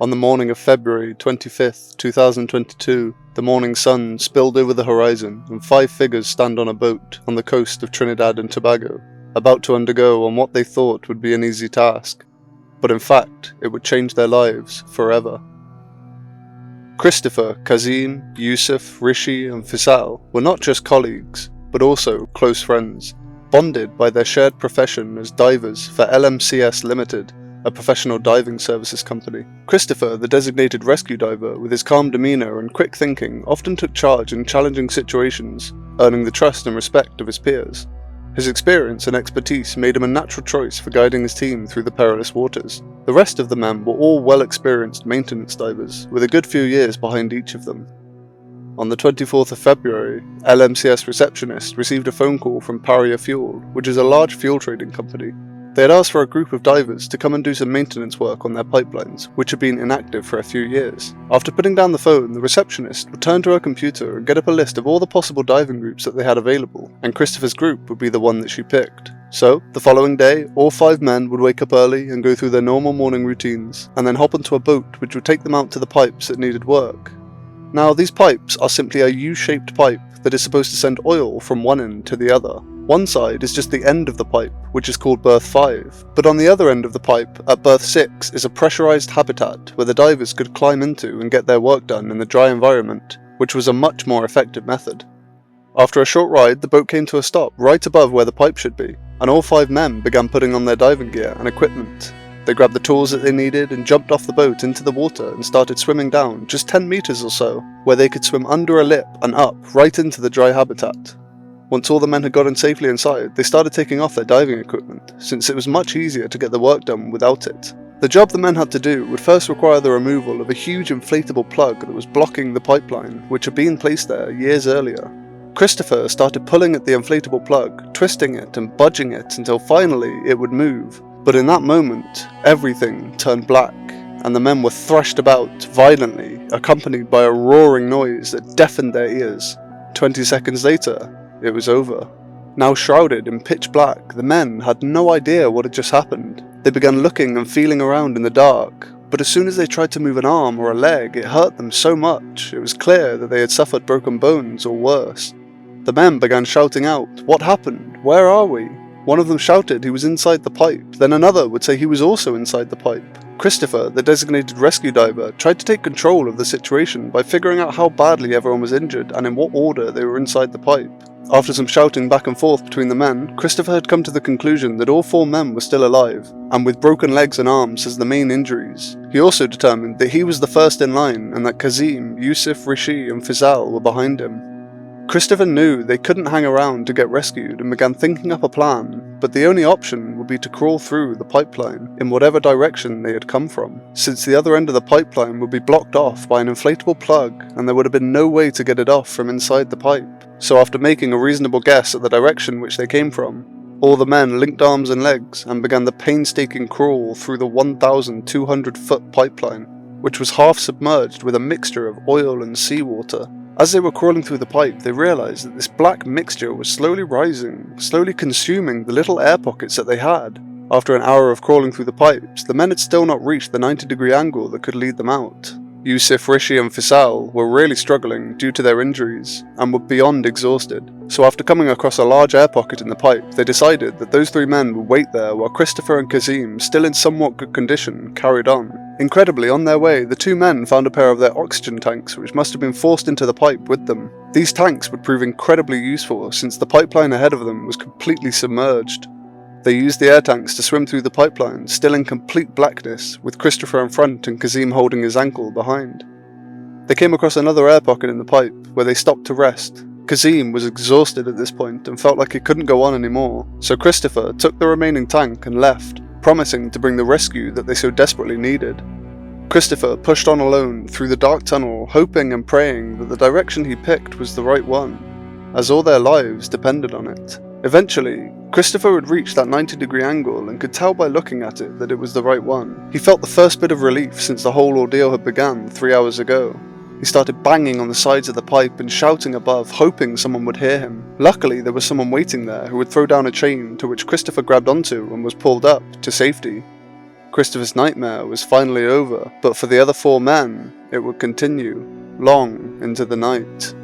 On the morning of February 25th, 2022, the morning sun spilled over the horizon and 5 figures stand on a boat on the coast of Trinidad and Tobago, about to undergo on what they thought would be an easy task, but in fact it would change their lives forever. Christopher, Kazim, Yusuf, Rishi and Fyzal were not just colleagues, but also close friends, bonded by their shared profession as divers for LMCS Limited, a professional diving services company. Christopher, the designated rescue diver, with his calm demeanour and quick thinking, often took charge in challenging situations, earning the trust and respect of his peers. His experience and expertise made him a natural choice for guiding his team through the perilous waters. The rest of the men were all well-experienced maintenance divers, with a good few years behind each of them. On the 24th of February, LMCS receptionist received a phone call from Paria Fuel, which is a large fuel trading company. They had asked for a group of divers to come and do some maintenance work on their pipelines, which had been inactive for a few years. After putting down the phone, the receptionist would turn to her computer and get up a list of all the possible diving groups that they had available, and Christopher's group would be the one that she picked. So, the following day, all 5 men would wake up early and go through their normal morning routines, and then hop onto a boat which would take them out to the pipes that needed work. Now, these pipes are simply a U-shaped pipe that is supposed to send oil from one end to the other. One side is just the end of the pipe, which is called berth 5, but on the other end of the pipe, at berth 6, is a pressurized habitat where the divers could climb into and get their work done in the dry environment, which was a much more effective method. After a short ride, the boat came to a stop right above where the pipe should be, and all 5 men began putting on their diving gear and equipment. They grabbed the tools that they needed and jumped off the boat into the water and started swimming down just 10 meters or so, where they could swim under a lip and up right into the dry habitat. Once all the men had gotten safely inside, they started taking off their diving equipment, since it was much easier to get the work done without it. The job the men had to do would first require the removal of a huge inflatable plug that was blocking the pipeline, which had been placed there years earlier. Christopher started pulling at the inflatable plug, twisting it and budging it until finally it would move. But in that moment, everything turned black, and the men were thrashed about violently, accompanied by a roaring noise that deafened their ears. 20 seconds later, it was over. Now shrouded in pitch black, the men had no idea what had just happened. They began looking and feeling around in the dark, but as soon as they tried to move an arm or a leg, it hurt them so much it was clear that they had suffered broken bones or worse. The men began shouting out, "What happened? Where are we?" One of them shouted he was inside the pipe, then another would say he was also inside the pipe. Christopher, the designated rescue diver, tried to take control of the situation by figuring out how badly everyone was injured and in what order they were inside the pipe. After some shouting back and forth between the men, Christopher had come to the conclusion that all 4 men were still alive, and with broken legs and arms as the main injuries. He also determined that he was the first in line and that Kazim, Yusuf, Rishi and Fyzal were behind him. Christopher knew they couldn't hang around to get rescued and began thinking up a plan, but the only option would be to crawl through the pipeline in whatever direction they had come from, since the other end of the pipeline would be blocked off by an inflatable plug and there would have been no way to get it off from inside the pipe. So after making a reasonable guess at the direction which they came from, all the men linked arms and legs and began the painstaking crawl through the 1,200-foot pipeline, which was half submerged with a mixture of oil and seawater. As they were crawling through the pipe, they realized that this black mixture was slowly rising, slowly consuming the little air pockets that they had. After an hour of crawling through the pipes, the men had still not reached the 90-degree angle that could lead them out. Yusuf, Rishi and Fyzal were really struggling due to their injuries, and were beyond exhausted. So after coming across a large air pocket in the pipe, they decided that those 3 men would wait there while Christopher and Kazim, still in somewhat good condition, carried on. Incredibly, on their way, the 2 men found a pair of their oxygen tanks which must have been forced into the pipe with them. These tanks would prove incredibly useful since the pipeline ahead of them was completely submerged. They used the air tanks to swim through the pipeline, still in complete blackness, with Christopher in front and Kazim holding his ankle behind. They came across another air pocket in the pipe, where they stopped to rest. Kazim was exhausted at this point and felt like he couldn't go on anymore, so Christopher took the remaining tank and left, promising to bring the rescue that they so desperately needed. Christopher pushed on alone through the dark tunnel, hoping and praying that the direction he picked was the right one, as all their lives depended on it. Eventually, Christopher had reached that 90-degree angle and could tell by looking at it that it was the right one. He felt the first bit of relief since the whole ordeal had begun 3 hours ago. He started banging on the sides of the pipe and shouting above, hoping someone would hear him. Luckily, there was someone waiting there who would throw down a chain to which Christopher grabbed onto and was pulled up to safety. Christopher's nightmare was finally over, but for the other 4 men, it would continue, long into the night.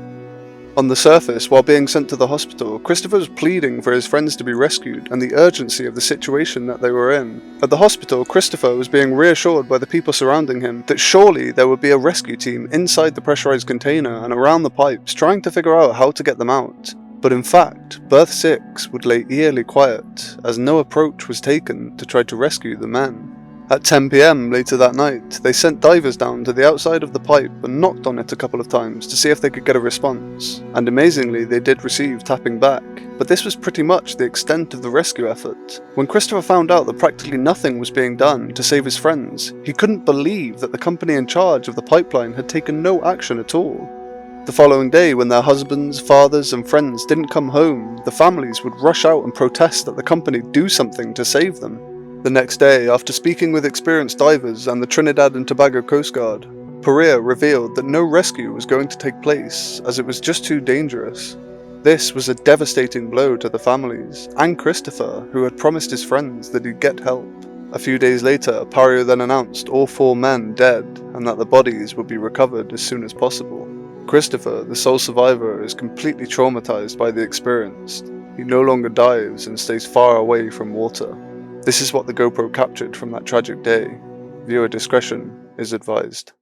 On the surface, while being sent to the hospital, Christopher was pleading for his friends to be rescued and the urgency of the situation that they were in. At the hospital, Christopher was being reassured by the people surrounding him that surely there would be a rescue team inside the pressurized container and around the pipes trying to figure out how to get them out. But in fact, Berth 6 would lay eerily quiet, as no approach was taken to try to rescue the men. At 10 PM later that night, they sent divers down to the outside of the pipe and knocked on it a couple of times to see if they could get a response, and amazingly they did receive tapping back, but this was pretty much the extent of the rescue effort. When Christopher found out that practically nothing was being done to save his friends, he couldn't believe that the company in charge of the pipeline had taken no action at all. The following day, when their husbands, fathers and friends didn't come home, the families would rush out and protest that the company do something to save them. The next day, after speaking with experienced divers and the Trinidad and Tobago Coast Guard, Paria revealed that no rescue was going to take place as it was just too dangerous. This was a devastating blow to the families, and Christopher, who had promised his friends that he'd get help. A few days later, Paria then announced all 4 men dead and that the bodies would be recovered as soon as possible. Christopher, the sole survivor, is completely traumatized by the experience. He no longer dives and stays far away from water. This is what the GoPro captured from that tragic day. Viewer discretion is advised.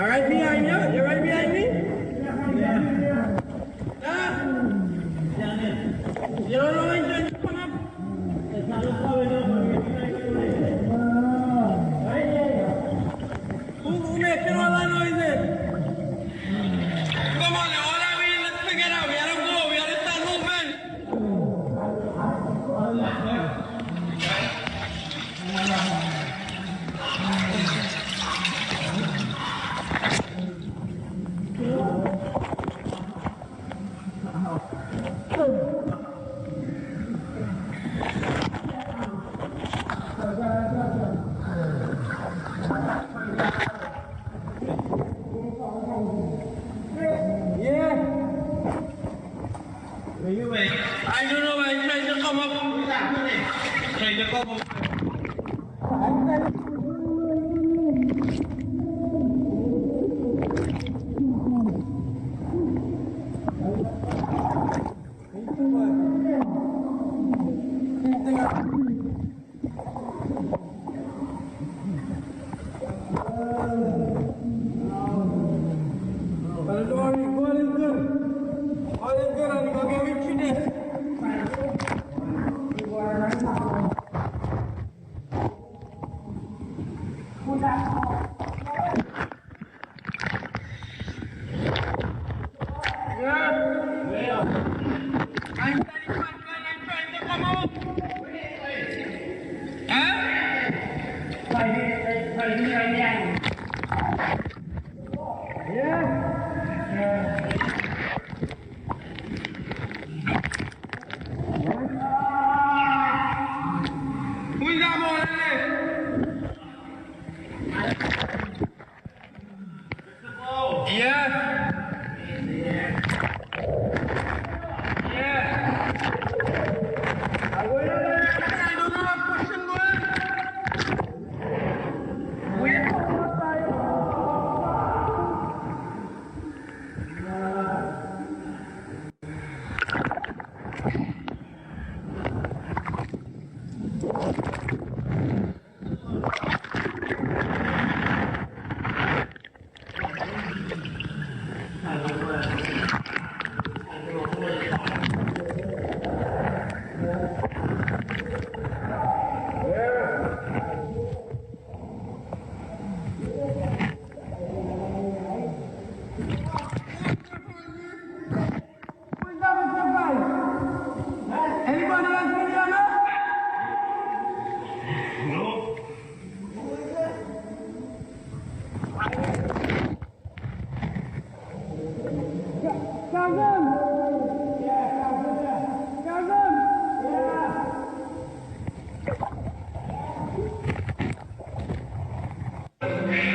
Right behind you? You're right behind me? Yeah. You don't know when to come up? It's not coming up. Who making all that noises? Come on, all that we let's figure it out. We gotta go. We gotta start moving. I don't know why I'm trying to come up. Trying to come up.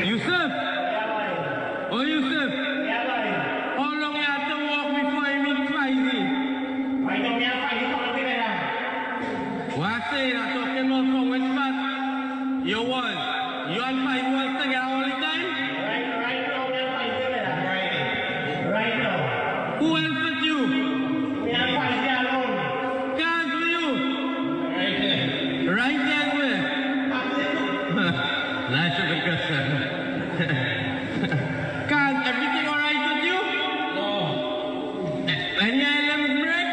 Yusuf! Oh, Yusuf! How long you have to walk before you meet Fyzal? Why don't you have Fyzal coming with that? What I say, I'm talking about from which part? You want? You and Fyzal want together all the time? Right now, we have Fyzal with that. Right now. Who else with you? We have Fyzal alone. Can't with you? Right there. Right there where? That's a good question. Kaz, everything alright with you? No. Any limbs break?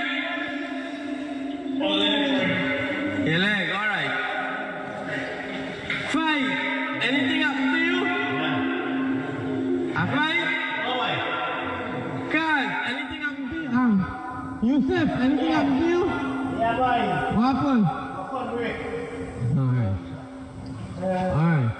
All legs break. Your leg, alright. Five, anything happen to you? Yeah. A five? No way. Kaz, anything happen to you? Yusuf, anything happen to you? Yeah, boy. What happened? A foot break. Alright. Alright.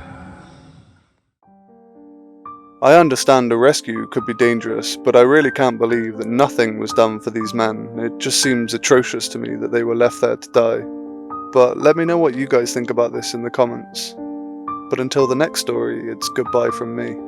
I understand a rescue could be dangerous, but I really can't believe that nothing was done for these men. It just seems atrocious to me that they were left there to die. But let me know what you guys think about this in the comments. But until the next story, it's goodbye from me.